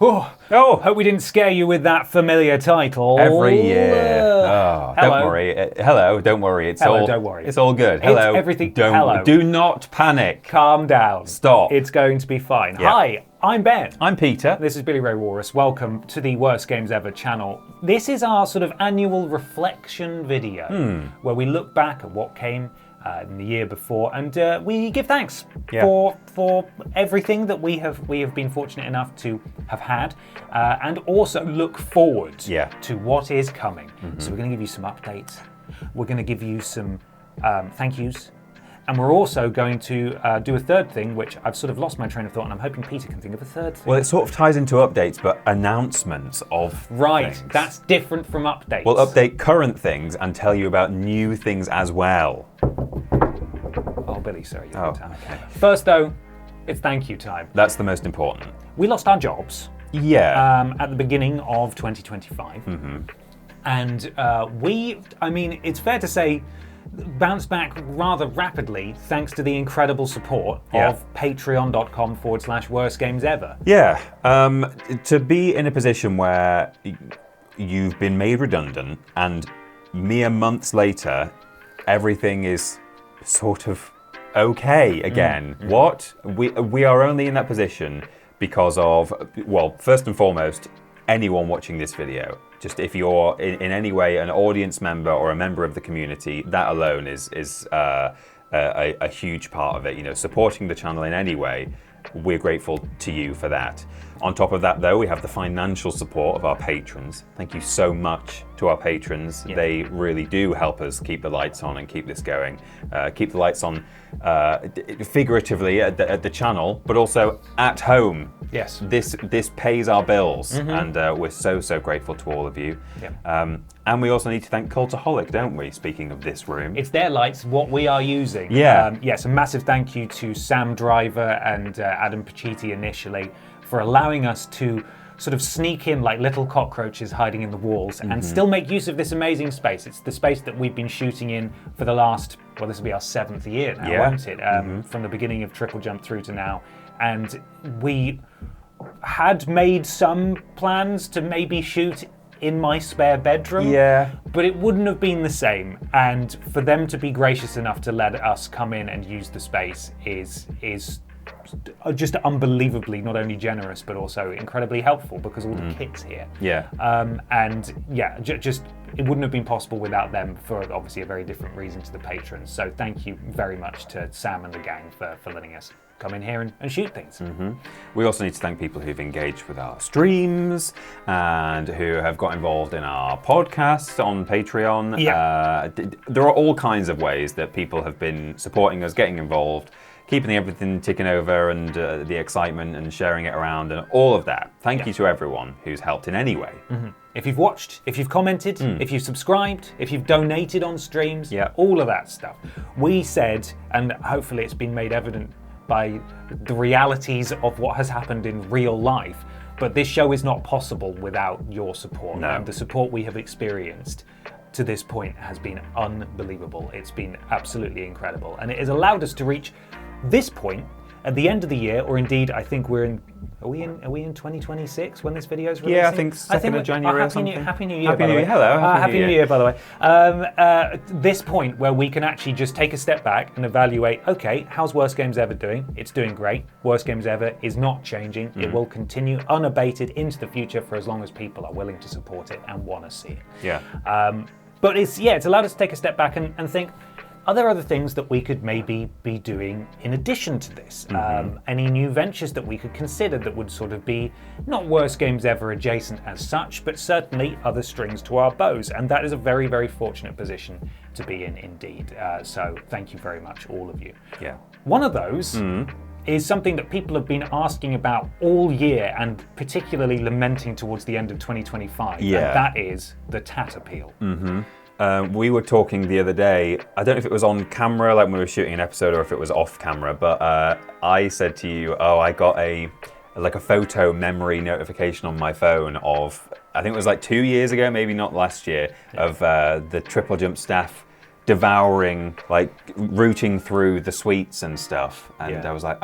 Oh, hope we didn't scare you with that familiar title. Every year. Don't worry. Don't worry. Don't worry. It's all good. Hello. Everything. Do not panic. Calm down. Stop. It's going to be fine. Yeah. Hi, I'm Ben. I'm Peter. This is Billy Ray Walrus. Welcome to the Worst Games Ever channel. This is our sort of annual reflection video where we look back at what came in the year before, and we give thanks for everything that we have been fortunate enough to have had, and also look forward to what is coming. So we're going to give you some updates. We're going to give you some thank yous. And we're also going to do a third thing, which I've sort of lost my train of thought, and I'm hoping Peter can think of a third thing. Well, it sort of ties into updates, but announcements of things. That's different from updates. We'll update current things and tell you about new things as well. Oh, Billy, sorry, you're on time. Okay. First, though, it's thank you time. That's the most important. We lost our jobs. Yeah. At the beginning of 2025. And it's fair to say, bounced back rather rapidly thanks to the incredible support of patreon.com/worstgamesever. Yeah, to be in a position where you've been made redundant and mere months later, everything is sort of okay again. What? We are only in that position because of, well, first and foremost, anyone watching this video. Just if you're in any way an audience member or a member of the community, that alone is a huge part of it. You know, supporting the channel in any way, we're grateful to you for that. On top of that, though, we have the financial support of our patrons. Thank you so much to our patrons. Yeah. They really do help us keep the lights on and keep this going. Keep the lights on figuratively at the channel, but also at home. Yes. This pays our bills, and we're so grateful to all of you. Yeah. And we also need to thank Cultaholic, don't we? Speaking of this room, it's their lights, what we are using. Yeah. Yes, a massive thank you to Sam Driver and Adam Pacitti initially for allowing us to sort of sneak in like little cockroaches hiding in the walls and still make use of this amazing space. It's the space that we've been shooting in for the last, well, this will be our 7th year now, won't it? From the beginning of Triple Jump through to now. And we had made some plans to maybe shoot in my spare bedroom, but it wouldn't have been the same. And for them to be gracious enough to let us come in and use the space is just unbelievably not only generous but also incredibly helpful because all the kit's here. Just it wouldn't have been possible without them for obviously a very different reason to the patrons. So thank you very much to Sam and the gang for letting us come in here and shoot things. We also need to thank people who've engaged with our streams and who have got involved in our podcast on Patreon. There are all kinds of ways that people have been supporting us, getting involved, keeping everything ticking over, and the excitement and sharing it around and all of that. Thank you to everyone who's helped in any way. If you've watched, if you've commented, if you've subscribed, if you've donated on streams, all of that stuff. We said, and hopefully it's been made evident by the realities of what has happened in real life, but this show is not possible without your support. No. And the support we have experienced to this point has been unbelievable. It's been absolutely incredible. And it has allowed us to reach this point at the end of the year, or indeed, I think we're in. Are we in 2026 when this video is releasing? Yeah, I think 2nd of January or something. Happy New Year, Happy by New the Year. way. Hello. Happy New Year, by the way. This point where we can actually just take a step back and evaluate, okay, how's Worst Games Ever doing? It's doing great. Worst Games Ever is not changing. It will continue unabated into the future for as long as people are willing to support it and want to see it. Yeah. But it's allowed us to take a step back and think, are there other things that we could maybe be doing in addition to this? Any new ventures that we could consider that would sort of be not Worst Games Ever adjacent as such, but certainly other strings to our bows. And that is a very, very fortunate position to be in indeed. So thank you very much, all of you. Yeah. One of those is something that people have been asking about all year and particularly lamenting towards the end of 2025. Yeah. And that is the Tatapil. We were talking the other day, I don't know if it was on camera, like when we were shooting an episode, or if it was off camera, but I said to you, I got a photo memory notification on my phone of, I think it was like 2 years ago, maybe not last year, of the Triple Jump staff devouring, like rooting through the sweets and stuff. And I was like,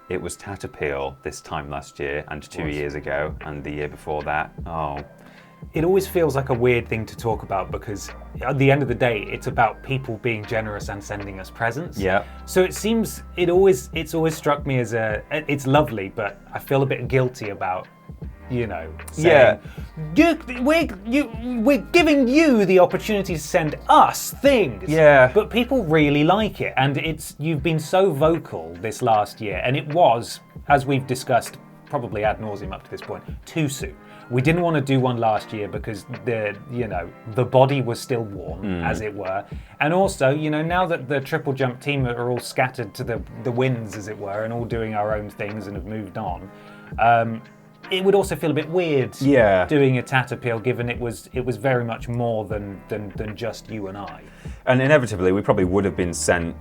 it was Tatapil this time last year, and 2 years ago, and the year before that. Oh. It always feels like a weird thing to talk about because at the end of the day, it's about people being generous and sending us presents. Yeah. So it's always struck me as it's lovely, but I feel a bit guilty about, saying, we're giving you the opportunity to send us things. Yeah. But people really like it, and you've been so vocal this last year, and it was, as we've discussed probably ad nauseum up to this point, too soon. We didn't want to do one last year because the body was still warm, as it were. And also, now that the triple jump team are all scattered to the winds, as it were, and all doing our own things and have moved on, it would also feel a bit weird doing a Tatapil, given it was very much more than just you and I. And inevitably, we probably would have been sent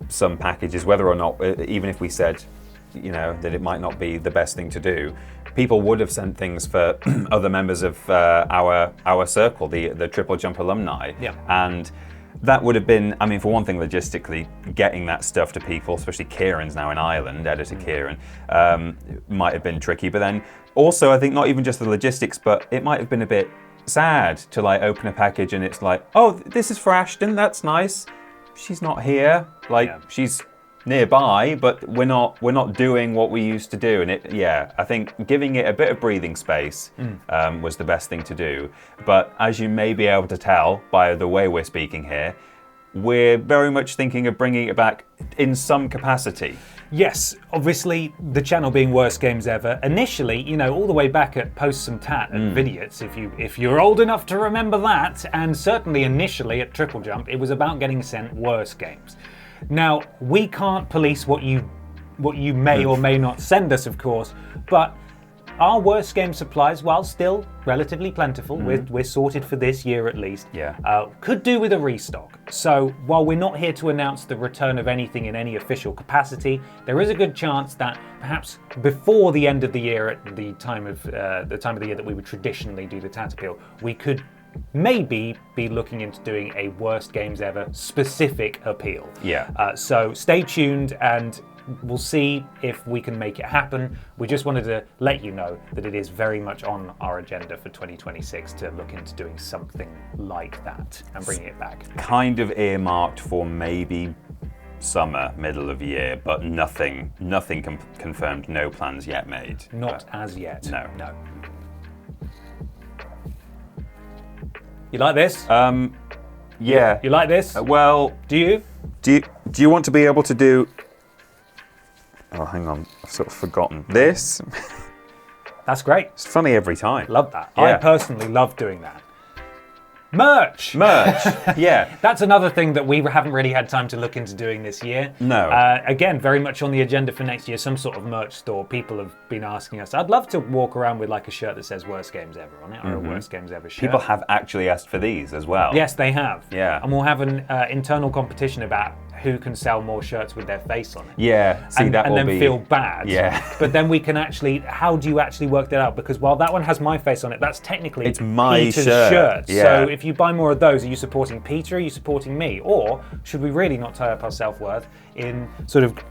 some packages, whether or not, even if we said, that it might not be the best thing to do. People would have sent things for other members of our circle, the triple jump alumni. Yeah. And that would have been, for one thing, logistically, getting that stuff to people, especially Kieran's now in Ireland, editor Kieran, might have been tricky. But then also, I think not even just the logistics, but it might have been a bit sad to open a package and it's like, oh, this is for Ashton, that's nice. She's not here. She's nearby, but we're not doing what we used to do, and I think giving it a bit of breathing space was the best thing to do. But as you may be able to tell by the way we're speaking here, we're very much thinking of bringing it back in some capacity. Yes, obviously the channel being Worst Games Ever. Initially, all the way back at Post Some Tat and Vidiots, if you're old enough to remember that, and certainly initially at Triple Jump, it was about getting sent worst games. Now, we can't police what you may or may not send us, of course, but our worst game supplies, while still relatively plentiful, we're sorted for this year at least, could do with a restock. So while we're not here to announce the return of anything in any official capacity, there is a good chance that perhaps before the end of the year, at the time of the year that we would traditionally do the Tatapil, we could maybe be looking into doing a Worst Games Ever specific appeal. So stay tuned and we'll see if we can make it happen. We just wanted to let you know that it is very much on our agenda for 2026 to look into doing something like that and bringing it back. Kind of earmarked for maybe summer, middle of year, but nothing confirmed, no plans yet made. Not as yet. No. You like this? Yeah. You like this? Well, do you? Do you want to be able to do? Oh, hang on, I've sort of forgotten this. That's great. It's funny every time. Love that. Yeah. I personally love doing that. Merch! Yeah. That's another thing that we haven't really had time to look into doing this year. No. Again, very much on the agenda for next year, some sort of merch store. People have been asking us. I'd love to walk around with a shirt that says Worst Games Ever on it, or a Worst Games Ever shirt. People have actually asked for these as well. Yes, they have. Yeah. And we'll have an internal competition about who can sell more shirts with their face on it. Yeah, and then feel bad. Yeah. But then we can how do you actually work that out? Because while that one has my face on it, that's technically it's my Peter's shirt. Yeah. So if you buy more of those, are you supporting Peter or are you supporting me? Or should we really not tie up our self-worth in sort of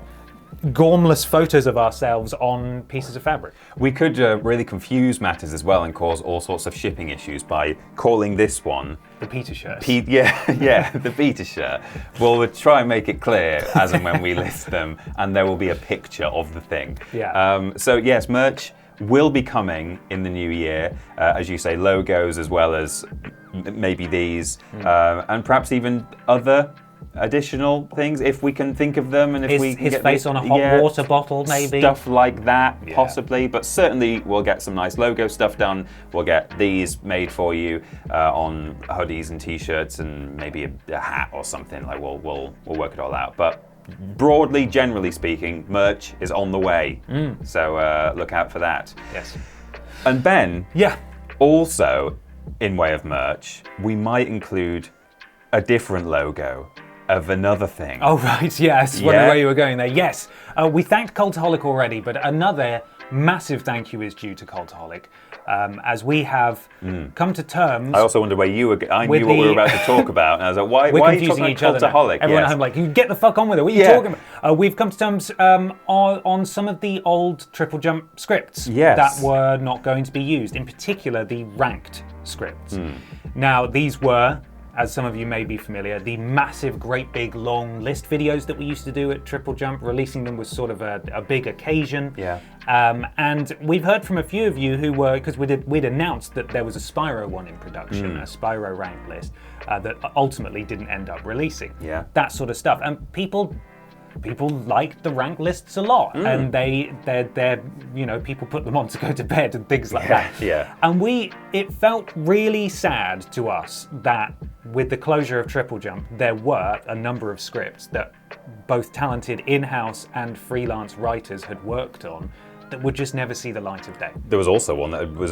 gormless photos of ourselves on pieces of fabric? We could really confuse matters as well and cause all sorts of shipping issues by calling this one the Peter shirt. The Peter shirt. We'll try and make it clear as and when we list them, and there will be a picture of the thing. Yeah. So yes, merch will be coming in the new year, as you say, logos as well as maybe these, and perhaps even other additional things if we can think of them, and if we can his get face on a hot water bottle, maybe stuff like that, possibly. But certainly we'll get some nice logo stuff done. We'll get these made for you on hoodies and t-shirts, and maybe a hat or something. We'll work it all out. But broadly, generally speaking, merch is on the way. So look out for that. Yes. And Ben, also in way of merch, we might include a different logo of another thing. Oh, right, yes. Wondering where you were going there. Yes, we thanked Cultaholic already, but another massive thank you is due to Cultaholic, as we have come to terms. I also wondered where you were. I knew what we were about to talk about, and I was like, why are you talking about Cultaholic? Everyone at home, like, you get the fuck on with it. What are you talking about? We've come to terms on some of the old triple jump scripts that were not going to be used. In particular, the ranked scripts. Now, these were, as some of you may be familiar, the massive, great big, long list videos that we used to do at Triple Jump. Releasing them was sort of a big occasion. And we've heard from a few of you who were, because we'd announced that there was a Spyro one in production, a Spyro ranked list, that ultimately didn't end up releasing. That sort of stuff. And people like the rank lists a lot, and they're people put them on to go to bed and things like that. And it felt really sad to us that with the closure of Triple Jump, there were a number of scripts that both talented in-house and freelance writers had worked on that would just never see the light of day. There was also one that was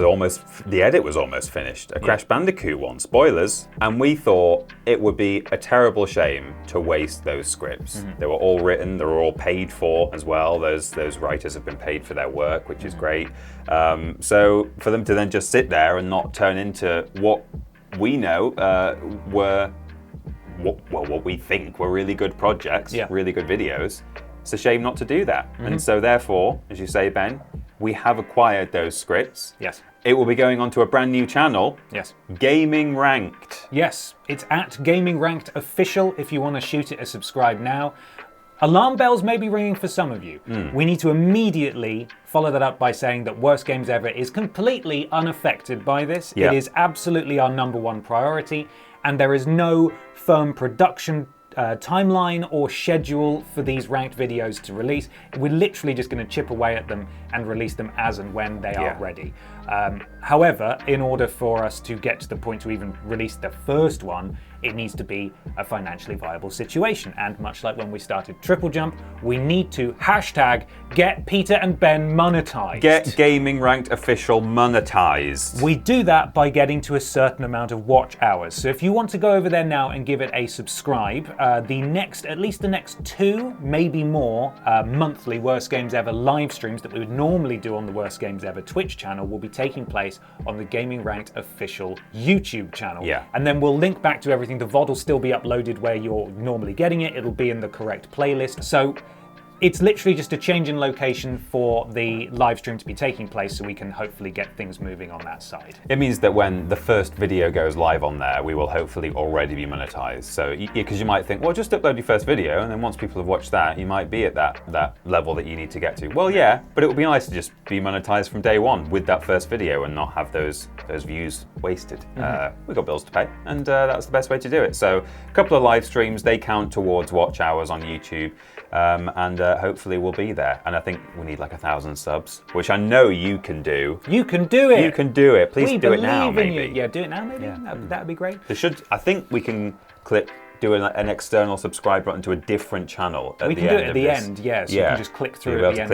the edit was almost finished, a Crash Bandicoot one, spoilers, and we thought it would be a terrible shame to waste those scripts. They were all written, they were all paid for as well. Those writers have been paid for their work, which is great. So for them to then just sit there and not turn into what we know were what we think were really good projects, really good videos. It's a shame not to do that. And so therefore, as you say, Ben, we have acquired those scripts. It will be going onto a brand new channel. Gaming Ranked. It's at Gaming Ranked Official if you want to shoot it a subscribe now. Alarm bells may be ringing for some of you. We need to immediately follow that up by saying that Worst Games Ever is completely unaffected by this. It is absolutely our #1 priority, and there is no firm production timeline or schedule for these ranked videos to release. We're literally just going to chip away at them and release them as and when they are ready. However, in order for us to get to the point to even release the first one, it needs to be a financially viable situation. And much like when we started Triple Jump, we need to #get Peter and Ben monetized. Get Gaming Ranked Official monetized. We do that by getting to a certain amount of watch hours. So if you want to go over there now and give it a subscribe, at least the next 2, maybe more, monthly Worst Games Ever live streams that we would normally do on the Worst Games Ever Twitch channel will be taking place on the Gaming Ranked Official YouTube channel. And then we'll link back to everything. The VOD will still be uploaded where you're normally getting it. It'll be in the correct playlist. So it's literally just a change in location for the live stream to be taking place, so we can hopefully get things moving on that side. It means that when the first video goes live on there, we will hopefully already be monetized. So, because you might think, well, just upload your first video, and then once people have watched that, you might be at that level that you need to get to. Well, yeah, but it would be nice to just be monetized from day one with that first video and not have those views wasted. We've got bills to pay, and that's the best way to do it. So, a couple of live streams, they count towards watch hours on YouTube. And hopefully we'll be there. And I think we need like 1,000 subs, which I know you can do. You can do it. You can do it. Please do it now, maybe. Yeah, do it now, maybe. That'd be great. I think we can do an external subscribe button to a different channel at the end. We can do it at the end, so you can just click through at the end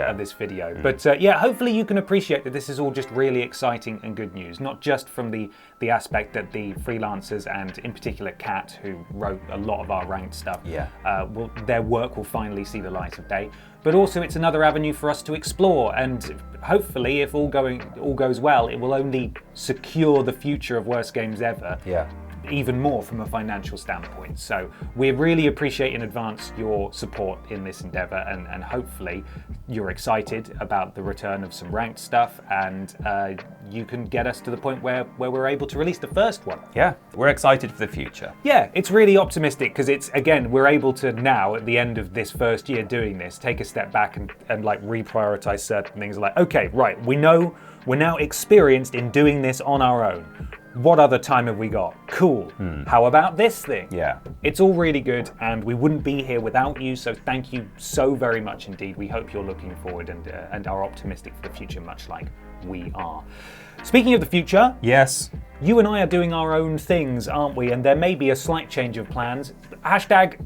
of this video. But hopefully you can appreciate that this is all just really exciting and good news, not just from the aspect that the freelancers and in particular Kat, who wrote a lot of our ranked stuff, their work will finally see the light of day, but also it's another avenue for us to explore, and hopefully if all goes well, it will only secure the future of Worst Games Ever. Even more from a financial standpoint. So we really appreciate in advance your support in this endeavor, and hopefully you're excited about the return of some ranked stuff, and you can get us to the point where we're able to release the first one. We're excited for the future. It's really optimistic because we're able to now at the end of this first year doing this, take a step back and like reprioritize certain things, like, okay, right, we know we're now experienced in doing this on our own. What other time have we got? Cool. How about this thing? It's all really good, and we wouldn't be here without you, so thank you so very much indeed. We hope you're looking forward and are optimistic for the future, much like we are. Speaking of the future... Yes. you and I are doing our own things, aren't we? And there may be a slight change of plans. Hashtag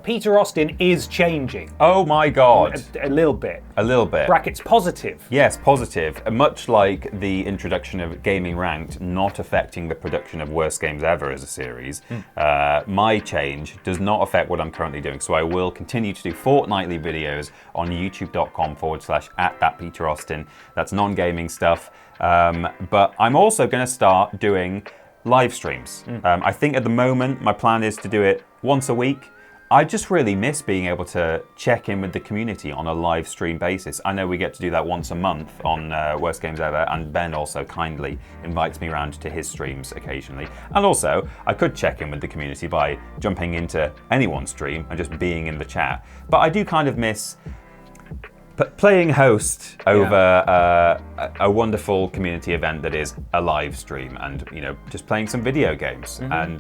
Peter Austin is changing. Oh my God. A little bit. A little bit. Brackets positive. Yes, positive. Much like the introduction of Gaming Ranked not affecting the production of Worst Games Ever as a series, my change does not affect what I'm currently doing. So I will continue to do fortnightly videos on youtube.com/@thatpeteраustin. That's non-gaming stuff. But I'm also going to start doing live streams. I think at the moment my plan is to do it once a week. I just really miss being able to check in with the community on a live stream basis. I know we get to do that once a month on Worst Games Ever, and Ben also kindly invites me around to his streams occasionally. And also, I could check in with the community by jumping into anyone's stream and just being in the chat. But I do kind of miss playing host over a wonderful community event that is a live stream, and just playing some video games. And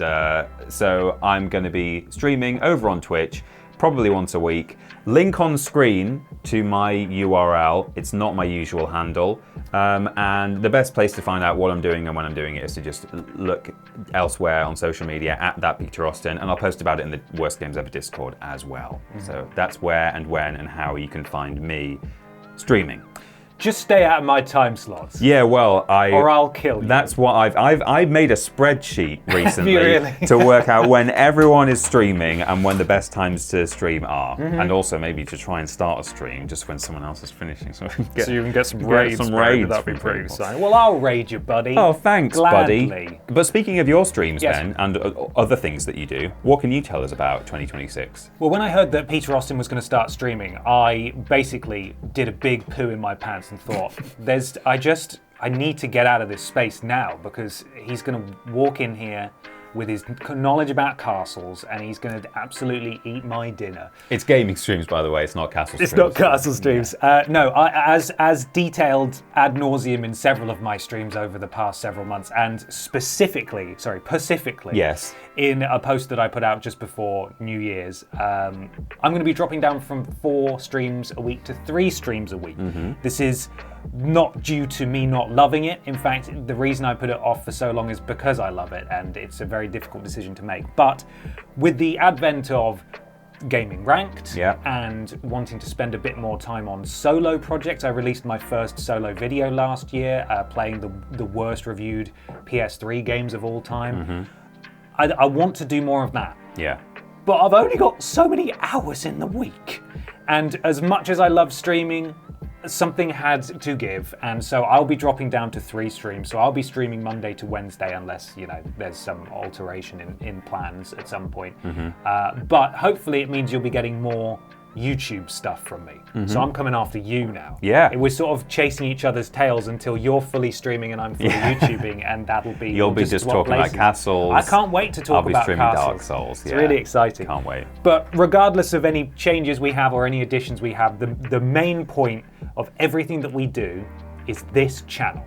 so I'm going to be streaming over on Twitch probably once a week. Link on screen to my URL. It's not my usual handle. And the best place to find out what I'm doing and when I'm doing it is to just look elsewhere on social media @thatpeteraustin, and I'll post about it in the Worst Games Ever Discord as well. So that's where and when and how you can find me streaming. Just stay out of my time slots. Yeah, well, or I'll kill you. That's what I've made a spreadsheet recently really? to work out when everyone is streaming and when the best times to stream are, and also maybe to try and start a stream just when someone else is finishing, so you can get some raids. That'd be pretty exciting. Well, I'll raid you, buddy. Oh, thanks, Gladly. buddy. But speaking of your streams, Yes. Ben, and other things that you do, what can you tell us about 2026? Well, when I heard that Peter Austin was going to start streaming, I basically did a big poo in my pants and thought, I need to get out of this space now, because he's going to walk in here with his knowledge about castles, and he's going to absolutely eat my dinner. It's gaming streams, by the way. It's not castle streams. It's not castle streams. No, as detailed ad nauseum in several of my streams over the past several months, and specifically, Yes. in a post that I put out just before New Year's, I'm going to be dropping down from 4 streams a week to 3 streams a week. This is not due to me not loving it. In fact, the reason I put it off for so long is because I love it, and it's a very difficult decision to make. But with the advent of Gaming Ranked and wanting to spend a bit more time on solo projects, I released my first solo video last year, playing the worst reviewed PS3 games of all time. I want to do more of that. Yeah. But I've only got so many hours in the week. And as much as I love streaming, something had to give, and so I'll be dropping down to 3 streams. So I'll be streaming Monday to Wednesday, unless there's some alteration in plans at some point. But hopefully it means you'll be getting more YouTube stuff from me. So I'm coming after you now. Yeah. We're sort of chasing each other's tails until you're fully streaming and I'm fully YouTubing, and that'll be. You'll be just talking about castles. I can't wait to talk about castles. I'll be streaming Dark Souls. It's really exciting. Can't wait. But regardless of any changes we have or any additions we have, the main point of everything that we do is this channel,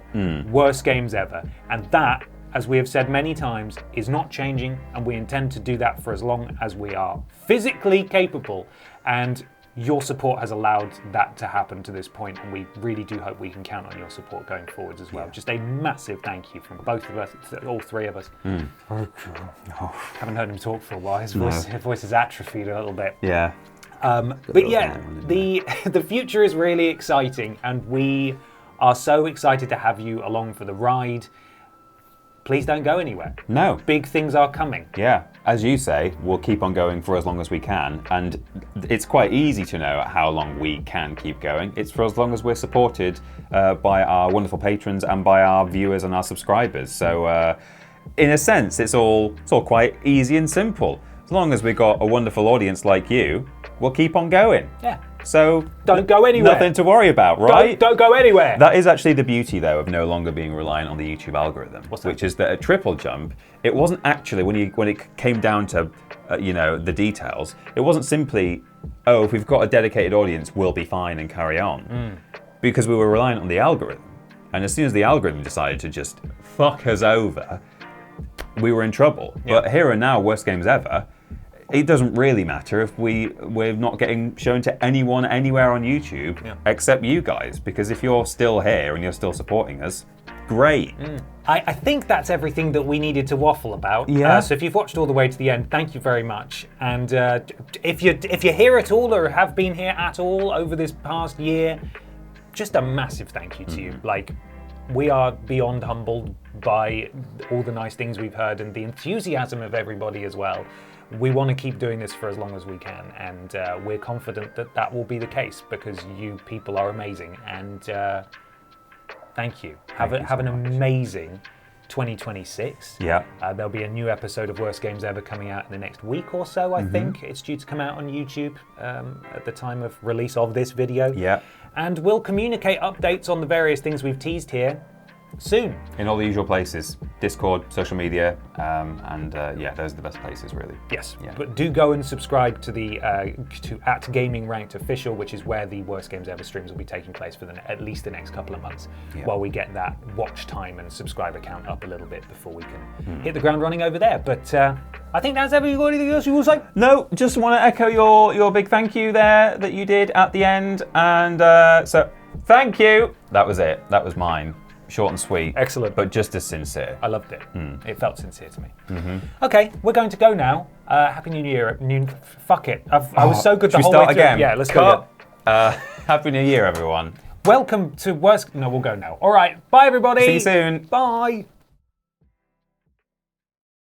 Worst Games Ever, and that, as we have said many times, is not changing, and we intend to do that for as long as we are physically capable. And your support has allowed that to happen to this point, and we really do hope we can count on your support going forwards as well. Just a massive thank you from both of us, all 3 of us. Haven't heard him talk for a while. His voice has atrophied a little bit. Yeah. But yeah, the future is really exciting, and we are so excited to have you along for the ride. Please don't go anywhere. No. Big things are coming. Yeah. As you say, we'll keep on going for as long as we can, and it's quite easy to know how long we can keep going. It's for as long as we're supported by our wonderful patrons and by our viewers and our subscribers. So in a sense, it's all quite easy and simple. As long as we've got a wonderful audience like you, we'll keep on going. Yeah. So don't go anywhere. Nothing to worry about, right? Don't go anywhere. That is actually the beauty, though, of no longer being reliant on the YouTube algorithm. What's that? Which is that at Triple Jump, it wasn't actually, when it came down to the details, it wasn't simply, if we've got a dedicated audience, we'll be fine and carry on. Because we were reliant on the algorithm. And as soon as the algorithm decided to just fuck us over, we were in trouble. Yeah. But here and now, Worst Games Ever, it doesn't really matter if we're not getting shown to anyone anywhere on YouTube except you guys, because if you're still here and you're still supporting us, great. I think that's everything that we needed to waffle about. Yeah. So if you've watched all the way to the end, thank you very much. And if you're here at all or have been here at all over this past year, just a massive thank you to you. Like, we are beyond humbled by all the nice things we've heard and the enthusiasm of everybody as well. We want to keep doing this for as long as we can, and we're confident that that will be the case because you people are amazing. And thank you. Have an amazing 2026. Yeah. There'll be a new episode of Worst Games Ever coming out in the next week or so, I think. It's due to come out on YouTube at the time of release of this video. Yeah. And we'll communicate updates on the various things we've teased here soon. In all the usual places, Discord, social media, and yeah, those are the best places, really. Yes, Yeah. but do go and subscribe to the at Gaming Ranked Official, which is where the Worst Games Ever streams will be taking place for at least the next couple of months, while we get that watch time and subscriber count up a little bit before we can hit the ground running over there. But I think that's everything. You got anything else you will say? No, just want to echo your big thank you there that you did at the end, and so thank you. That was it. That was mine. Short and sweet. Excellent. But just as sincere. I loved it. It felt sincere to me. Okay, we're going to go now. Happy New Year. Fuck it. I was so good the Should we whole start way through. again? Yeah, let's go again. Happy New Year, everyone. Welcome to Worst... No, we'll go now. All right. Bye, everybody. See you soon. Bye.